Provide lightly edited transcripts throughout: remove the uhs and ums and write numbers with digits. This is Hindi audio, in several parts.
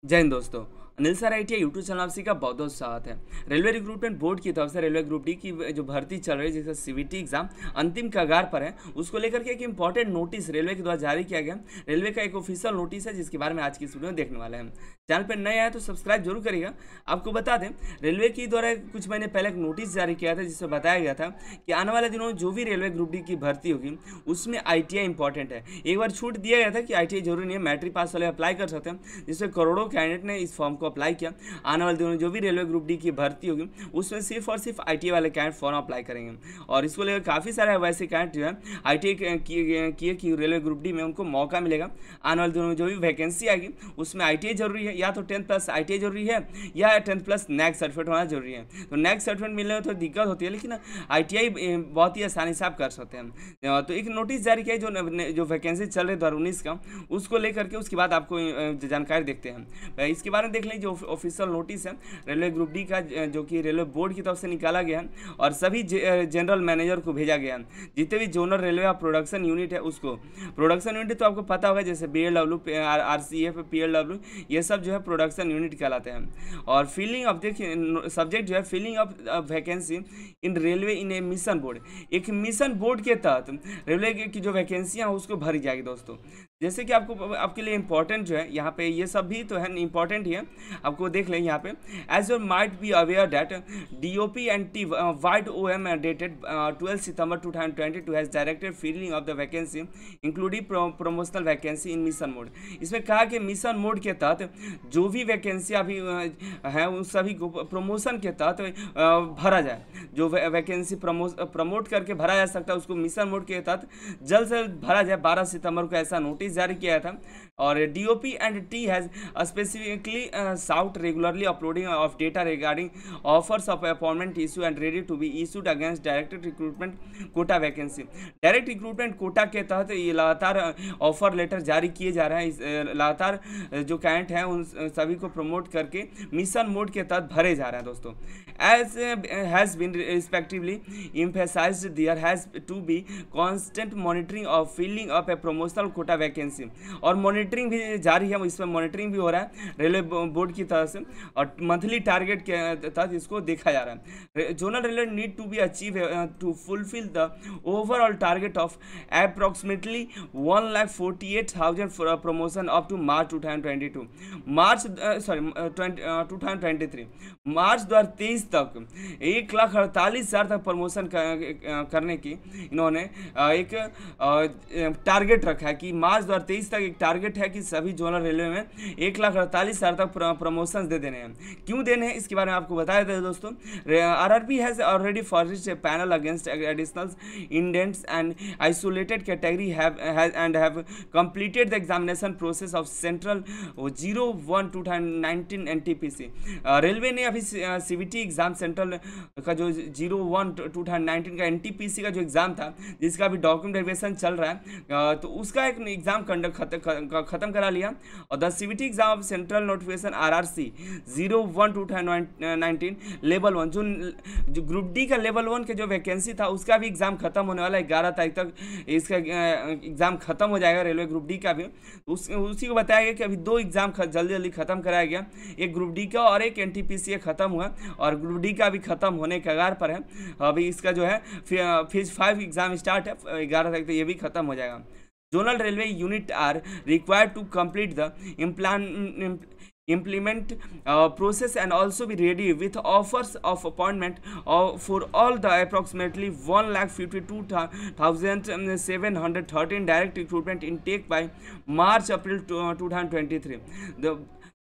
जय हिंद दोस्तों। Anil sir ITI YouTube channel आपसी का बहुत बहुत स्वागत है। रेलवे रिक्रूटमेंट बोर्ड की तरफ से रेलवे ग्रुप डी की जो भर्ती चल रही है, जिसका CVT एग्जाम अंतिम कगार पर है, उसको लेकर के एक इंपॉर्टेंट नोटिस रेलवे के द्वारा जारी किया गया। रेलवे का एक ऑफिशियल नोटिस है, जिसके बारे में आज की इस वीडियो में देखने वाले हैं। चैनल पर नए आए तो सब्सक्राइब जरूर करिएगा। आपको बता दें, रेलवे की द्वारा कुछ महीने पहले एक नोटिस जारी किया था, जिसमें बताया गया था कि आने वाले दिनों में जो भी रेलवे ग्रुप डी की भर्ती होगी उसमें ITI इंपॉर्टेंट है। एक बार छूट दिया गया था कि ITI जरूरी नहीं है, मैट्रिक पास वाले अप्लाई कर सकते हैं, जिसमें करोड़ों कैंडिडेट ने इस फॉर्म को अप्लाई किया। आने वाले दिनों में जो भी रेलवे ग्रुप डी की भर्ती होगी उसमें सिर्फ और सिर्फ ITI वाले कैंडिडेट फॉर्म अप्लाई करेंगे। और इसको लेकर काफ़ी सारे वैसे कैंडिडेट जो है ITI किए कि रेलवे ग्रुप डी में उनको मौका मिलेगा। आने वाले दिनों में जो भी वैकेंसी आएगी उसमें ITI जरूरी है, या तो 10+ ITI जरूरी है, या 10+ NAC सर्टिफिकेट होना जरूरी है। तो NAC सर्टिफिकेट मिलने में थोड़ी दिक्कत होती है, लेकिन ITI बहुत ही आसानी से आप कर सकते हैं। तो एक नोटिस जारी किया जो वैकेंसी चल रही है 2019 का, उसको लेकर के उसके बाद आपको जानकारी देखते हैं। इसके बारे में देख लीजिए, जो ऑफिशियल नोटिस है रेलवे ग्रुप डी का, जो कि रेलवे बोर्ड की तरफ से निकाला गया है और सभी जनरल मैनेजर को भेजा गया है। जितने भी जोनल रेलवे प्रोडक्शन यूनिट है उसको, प्रोडक्शन यूनिट तो आपको पता होगा, जैसे BLW, RCF, PLW, ये सब जो है प्रोडक्शन यूनिट कहलाते हैं। और फिलिंग ऑफ, देखिए सब्जेक्ट जो है filling of vacancy in railway in a mission board, एक मिशन बोर्ड के तहत रेलवे की जो वैकेंसियाँ हैं उसको भरी जाएगी दोस्तों। जैसे कि आपके लिए इंपॉर्टेंट जो है यहाँ पे, ये सब भी तो है इंपॉर्टेंट ही है, आपको देख लें यहाँ पे। As you might be aware that DOP and T vide OM dated 12 September 2022 has directed filling of the vacancy including promotional vacancy in mission mode. इसमें कहा कि मिशन मोड के तहत जो भी वैकेंसी अभी हैं उन सभी को प्रमोशन के तहत भरा जाए। जो वैकेंसी प्रमोट करके भरा जा सकता है उसको मिशन मोड के तहत जल्द से जल्द भरा जाए। 12 सितंबर को ऐसा नोटिस जारी किया था। और DOP and T has specifically sought regularly uploading of data regarding offers of appointment issue and ready to be issued against direct recruitment quota vacancy। Direct recruitment quota के तहत ये लगातार ऑफर लेटर जारी किए जा रहे हैं। लगातार जो कैंडिडेट हैं उन सभी को प्रमोट करके मिशन मोड के तहत भरे जा रहे हैं दोस्तों। As has been respectively emphasized, there has to be constant monitoring of filling up a promotional quota vacancy। और मॉनिटरिंग भी जारी है, इसमें मॉनिटरिंग भी हो रहा है रेलवे बोर्ड की तरफ से, और मंथली टारगेट के तहत इसको देखा जा रहा है। Zonal railway need to be achieve to fulfil the overall target of approximately 1,48,000 promotion up to March 2022 2023 March 2023 तक 1,48,000 तक प्रमोशन करने की इन्होंने एक टारगेट रखा है कि मार्च 2023 तक एक टारगेट है कि सभी जोनल रेलवे में 1,48,000 तक प्रमोशन दे देने हैं। क्यों देने हैं इसके बारे में आपको बताया था दोस्तों। RRB has already formed A panel against additional indents and isolated category have completed the examination process of central 01/2019 NTPC। Railway ने अभी CVT एग्जाम सेंट्रल का जो 01/2019 का NTPC का जो एग्जाम था, जिसका अभी डॉक्यूमेंट वेरिफिकेशन चल रहा है, तो उसका एक एग्जाम खत्म करा लिया। और the CVT exam of central notification RRC 01/2019 level 1, जो ग्रुप डी का लेवल 1 के जो वैकेंसी था उसका भी एग्जाम खत्म होने वाला है। 11 तारीख तक इसका एग्जाम खत्म हो जाएगा रेलवे ग्रुप डी का भी। उसी को बताया गया कि अभी 2 एग्जाम जल्दी जल्दी खत्म कराया गया, एक ग्रुप डी का और एक NTPC खत्म हुआ, और ग्रुप डी का भी खत्म होने के कगार पर है। अभी इसका जो है फेज 5 एग्जाम स्टार्ट है 11 तारीख तक, ये भी खत्म हो जाएगा। Zonal railway unit are required to complete the implement process and also be ready with offers of appointment for all the approximately 1,52,713 direct recruitment intake by March-April 2023। The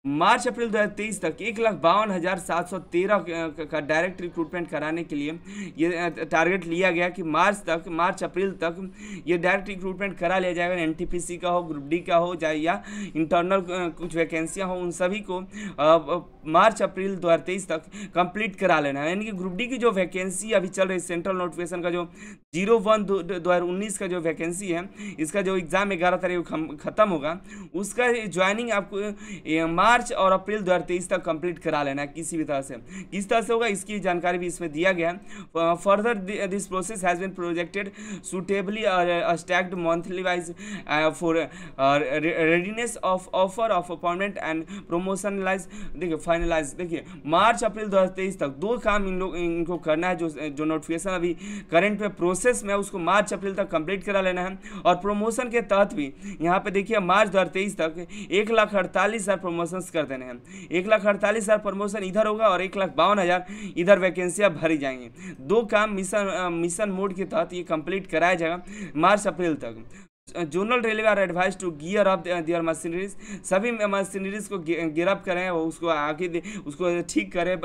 March April 2023 तक 1,52,713 का डायरेक्ट रिक्रूटमेंट कराने के लिए ये टारगेट लिया गया कि मार्च अप्रैल तक ये डायरेक्ट रिक्रूटमेंट करा लिया जाएगा। NTPC का हो, ग्रुप डी का हो, चाहे या इंटरनल कुछ वैकेंसियां हो, उन सभी को मार्च अप्रैल 2023 तक कंप्लीट करा लेना है। यानी कि ग्रुप डी की जो वैकेंसी अभी चल रही सेंट्रल नोटिफिकेशन का जो 01/2019 का जो वैकेंसी है, इसका जो एग्ज़ाम 11 तारीख को ख़त्म होगा, उसका ज्वाइनिंग आपको मार्च और अप्रैल 2023 तक कंप्लीट करा लेना है किसी भी तरह से। किस तरह से होगा इसकी जानकारी भी इसमें दिया गया है। Further this process has been projected suitably stacked monthly wise for readiness of offer of appointment and promotionalise. देखिए फाइनलाइज, देखिए मार्च अप्रैल 2023 तक 2 काम इनको करना है। जो नोटिफिकेशन अभी करंट पे प्रोसेस में है उसको मार्च अप्रैल तक कंप्लीट करा लेना है। और प्रमोशन के तहत भी यहाँ पे देखिए मार्च 2023 तक 1,48,000 प्रमोशन कर देने हैं। 1,48,000 प्रमोशन इधर होगा और 1,52,000 इधर वैकेंसियाँ भरी जाएंगी। 2 काम मिशन मोड के तहत ये कंप्लीट कराया जाएगा मार्च अप्रैल तक। Zonal railway are advise to gear up their machineries, सभी मशीनरीज को गियर अप करें, उसको आगे उसको ठीक करें,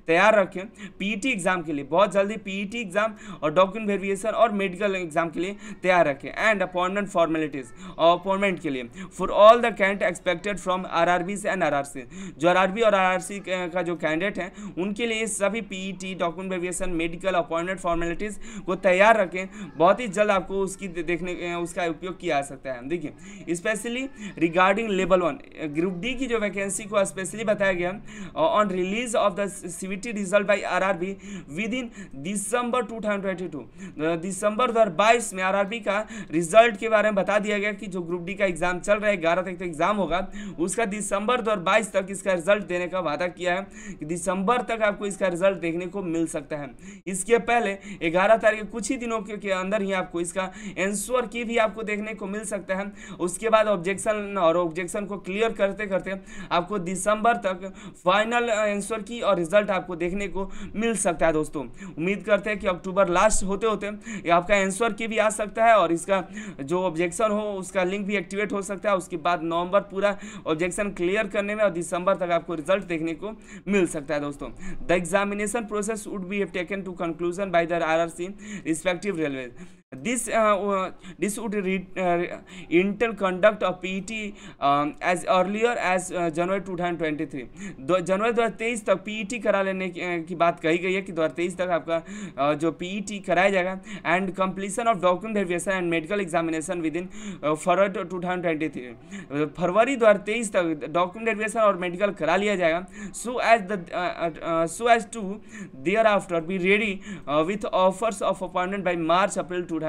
तैयार रखें पीईटी एग्जाम के लिए। बहुत जल्दी पीईटी एग्जाम और डॉक्यूमेंट वेरिफिकेशन और मेडिकल एग्जाम के लिए तैयार रखें। एंड अपॉइंटमेंट फॉर्मेलिटीज और अपॉइंटमेंट के लिए for all the candidate expected from RRB and RRC. जो आरआरबी और आरआरसी का जो कैंडिडेट हैं उनके लिए सभी PET, document verification, medical, appointment formalities को तैयार रखें। बहुत ही जल्द आपको उसकी देखने उसका उपयोग किया जा सकता है। देखिए specially regarding level 1 group D की जो वैकेंसी को स्पेशली बताया गया on release of the CBT result by RRB within December 2022। दिसंबर 2022 में आरआरबी का रिजल्ट के बारे में बता दिया गया कि जो ग्रुप डी का एग्जाम चल रहा है 11 तारीख तक एग्जाम होगा, उसका दिसंबर 2022 तक इसका रिजल्ट देने का वादा किया है कि दिसंबर तक आपको इसका रिजल्ट देखने को मिल सकता है। इसके पहले 11 तारीख कुछ ही दिनों के अंदर ही आपको इसका आंसर की भी आपको देखने को मिल सकता है। उसके बाद ऑब्जेक्शन को क्लियर करते करते आपको दिसंबर तक फाइनल आंसर की और रिजल्ट आपको देखने को मिल सकता है। दोस्तों उम्मीद करते हैं कि अक्टूबर लास्ट होते होते आपका आंसर की भी आ सकता है और इसका जो ऑब्जेक्शन हो उसका लिंक भी एक्टिवेट हो सकता है। उसके बाद नवंबर पूरा ऑब्जेक्शन क्लियर करने में और दिसंबर तक आपको रिजल्ट देखने को मिल सकता है। दोस्तों the examination process would be taken to conclusion by the RRC respective railway. This would entail conduct of PET as earlier as January 2023। जनवरी 2023 तक PET करा लेने की बात कही गई है कि 2023 तक आपका जो PET कराया जाएगा। And completion of document verification and medical examination within February 2023। फरवरी 2023 तक डॉक्यूमेंट वेरिफिकेशन और मेडिकल करा लिया जाएगा। So as to thereafter be ready with offers of appointment by March April 2023।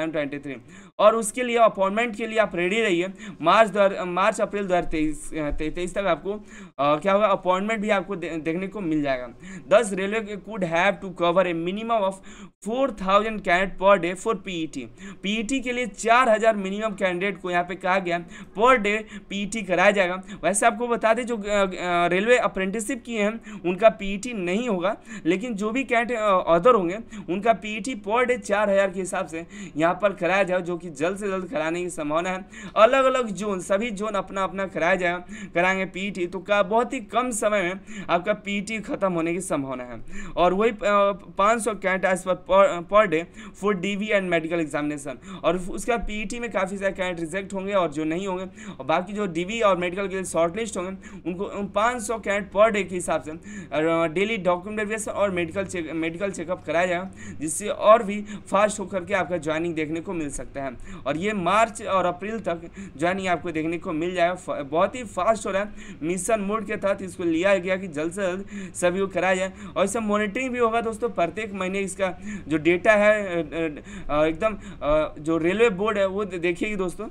और उसके लिए अपॉइंटमेंट के लिए आप रेडी रहिए। मार्च अप्रैल 2023 तक आपको क्या होगा, अपॉइंटमेंट भी आपको देखने को मिल जाएगा। 10 railway could have to cover a minimum of 4,000 candidate per day for PET. PET के लिए 4,000 मिनिमम कैंडिडेट को यहाँ पे कहा गया पर डे पीईटी कराया जाएगा। वैसे आपको बता दें जो रेलवे अप्रेंटिसशिप किए हैं उनका पीईटी नहीं होगा, लेकिन जो भी कैंडिडेट अदर होंगे उनका पीईटी पर डे 4,000 के हिसाब से यहाँ पर कराया जाए, जो कि जल्द से जल्द कराने की संभावना है। अलग अलग जोन, सभी जोन अपना अपना कराया जाएगा, कराएंगे पीईटी, तो बहुत ही कम समय में आपका पीईटी खत्म होने की संभावना है। और वही 500 candidate per day for DV and medical examination. और उसका पीईटी में काफ़ी सारे कैंडिडेट रिजेक्ट होंगे और जो नहीं होंगे, और बाकी जो डीवी और मेडिकल के लिए शॉर्टलिस्ट होंगे उनको 500 कैंडिडेट पर डे के हिसाब से डेली डॉक्यूमेंट वेरिफिकेशन और मेडिकल चेकअप कराया जाएगा, जिससे और भी फास्ट होकर के आपका ज्वाइनिंग देखने को मिल सकता है। और ये मार्च और अप्रैल तक ज्वाइनिंग आपको देखने को मिल जाएगा। बहुत ही फास्ट हो रहा है। मिशन मोड के तहत इसको लिया गया कि जल्द से जल्द सभी को कराया जाए। और इससे मॉनिटरिंग भी होगा दोस्तों, प्रत्येक महीने इसका जो डेटा है एकदम जो रेलवे बोर्ड है वो देखिएगी दोस्तों।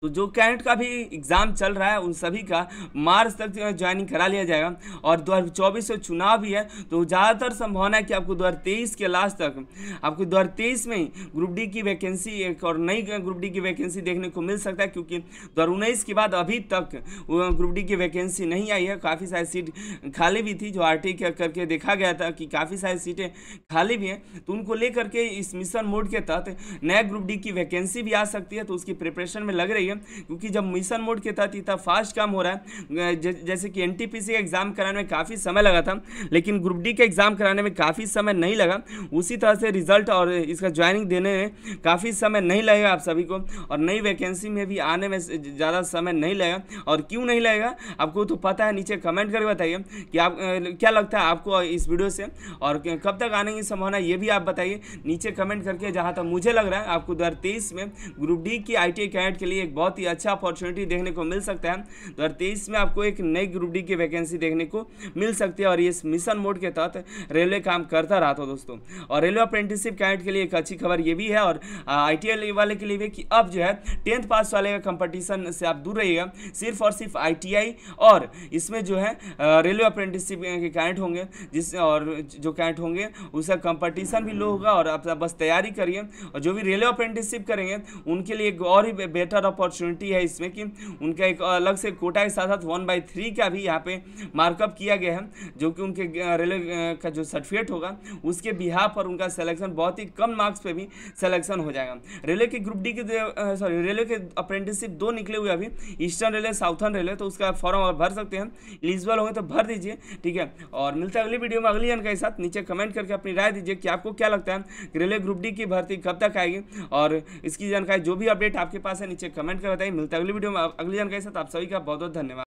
तो जो कैंडिडेट का भी एग्ज़ाम चल रहा है उन सभी का मार्च तक ज्वाइनिंग करा लिया जाएगा। और 2024 से चुनाव भी है, तो ज़्यादातर संभावना है कि आपको 2023 के लास्ट तक आपको 2023 में ग्रुप डी की वैकेंसी, एक और नई ग्रुप डी की वैकेंसी देखने को मिल सकता है, क्योंकि 2019 के बाद अभी तक ग्रुप डी की वैकेंसी नहीं आई है। काफ़ी सारी सीट खाली भी थी, जो आरटी करके देखा गया था कि काफ़ी सारी सीटें खाली भी हैं। तो उनको लेकर के इस मिशन मोड के तहत नया ग्रुप डी की वैकेंसी भी आ सकती है, तो उसकी प्रिपरेशन में लग रही है। क्योंकि जब मिशन मोड के तहत इतना फास्ट काम हो रहा है, जैसे कि एनटीपीसी का एग्जाम कराने में काफ़ी समय लगा था, लेकिन ग्रुप डी का एग्जाम कराने में काफ़ी समय नहीं लगा, उसी तरह से रिजल्ट और इसका ज्वाइनिंग देने में काफ़ी समय नहीं लगेगा आप सभी को। और नई वैकेंसी में भी आने में ज़्यादा समय नहीं लगेगा। और क्यों नहीं लगेगा आपको तो पता है, नीचे कमेंट करके बताइए कि आप क्या लगता है आपको इस वीडियो से, और कब तक आने की संभावना ये भी आप बताइए नीचे कमेंट करके। जहाँ तक मुझे लग रहा है आपको 2023 में ग्रुप डी की ITI कैंडिडेट के लिए एक बहुत ही अच्छा अपॉर्चुनिटी देखने को मिल सकता है। 2023 में आपको एक नई ग्रुप डी की वैकेंसी देखने को मिल सकती है और ये मिशन मोड के तहत रेलवे काम करता रहा था दोस्तों। और रेलवे अप्रेंटिसशिप कैंडिडेट के लिए एक अच्छी खबर ये भी है और ITI वाले के लिए भी कि अब जो है 10th पास वाले का कंपटीशन से आप दूर रहिएगा, सिर्फ और सिर्फ ITI और इसमें जो है रेलवे अप्रेंटिसशिप के कैंडिडेट होंगे, जिस और जो कैंडिडेट होंगे उसका कंपटीशन भी लो होगा और आप बस तैयारी करिए। और जो भी रेलवे अप्रेंटिसशिप करेंगे उनके लिए एक और ही बेटर अपॉर्चुनिटी है इसमें कि उनका एक अलग से कोटा के साथ साथ 1/3 का भी यहाँ पे मार्कअप किया गया है, जो कि उनके रेलवे का जो सर्टिफिकेट होगा उसके बिहाफ पर उनका सिलेक्शन बहुत ही कम मार्क्स पे भी सिलेक्शन हो जाएगा। रेलवे की ग्रुप डी के रेलवे के अप्रेंटिसशिप 2 निकले हुए अभी, ईस्टर्न रेलवे, साउथर्न रेलवे, तो उसका फॉर्म आप भर सकते हैं, एलिजिबल होंगे तो भर दीजिए, ठीक है। और मिलता है अगली वीडियो में अगली जानकारी के साथ। नीचे कमेंट करके अपनी राय दीजिए कि आपको क्या लगता है रेलवे ग्रुप डी की भर्ती कब तक आएगी, और इसकी जानकारी जो भी अपडेट आपके पास है नीचे कमेंट कर बताइए। मिलता है अगली वीडियो में अगली जानकारी के साथ। आप सभी का बहुत बहुत धन्यवाद।